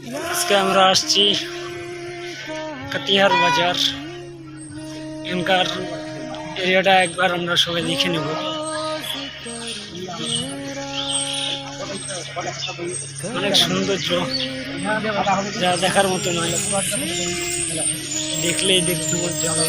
আজকে আমরা আসছি কাতিয়ার বাজার। এখানকার এরিয়াটা একবার আমরা সবাই দেখে নেব। অনেক সৌন্দর্য, যা দেখার মতো নয়, দেখলেই দেখতে মধ্যে হবে।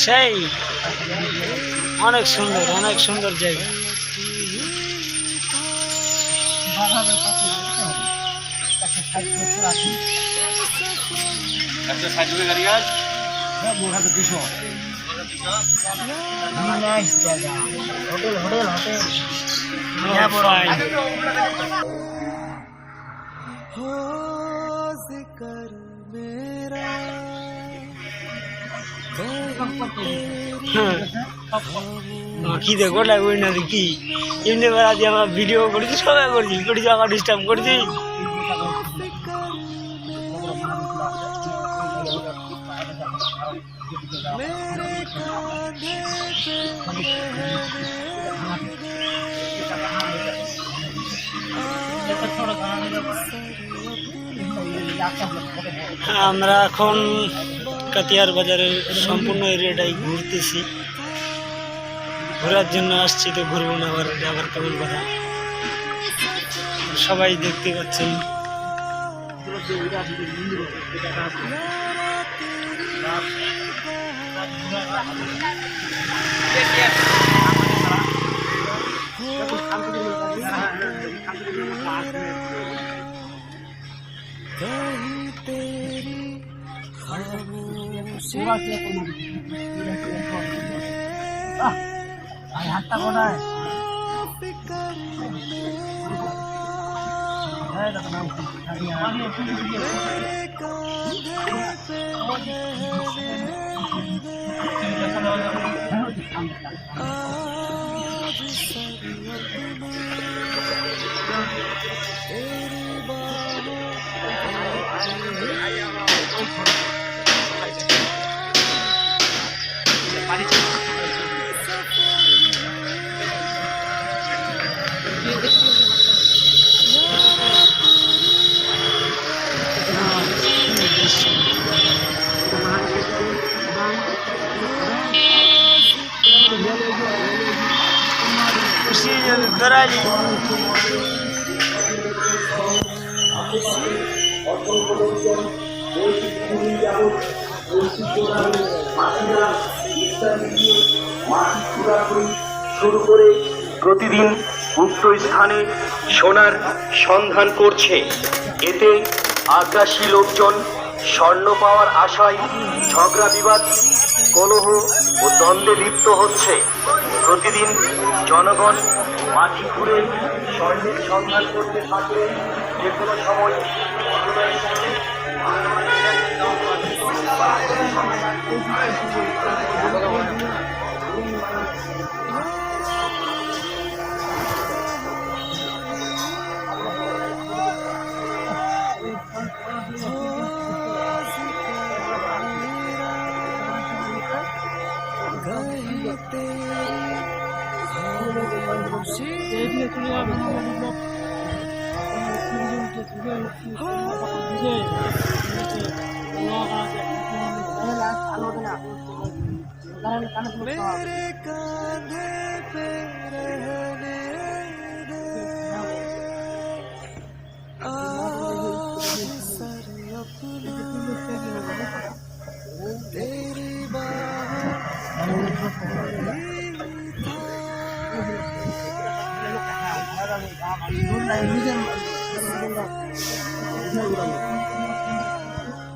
সেই অনেক সুন্দর জায়গা। কি দেখো লাগবে না কি এমনি বেলা দিয়ে আমরা ভিডিও করেছি, সবাই করেছি আমার ডিস্টার্ব করেছি। আমরা এখন কাতিয়ার বাজারের সম্পূর্ণ এরিয়াটাই ঘুরতেছি। ঘোরার জন্য আসছি, তো ঘুরবো না আবার কেমন কথা, সবাই দেখতে পাচ্ছেন। হাতটা কোথায়? Дорогие. শুরু করে প্রতিদিন গুপ্ত স্থানে সোনার সন্ধান করছে। এতে আগ্রাসী লোকজন স্বর্ণ পাওয়ার আশায় ঝগড়া বিবাদ, কলহ ও দ্বন্দ্বে লিপ্ত হচ্ছে। প্রতিদিন জনগণ মাটি খুঁড়ে স্বর্ণের সন্ধান করতে থাকে। যে কোনো সময় मेरे कांधे पे रहने दे आज सर अपना तेरी बाहों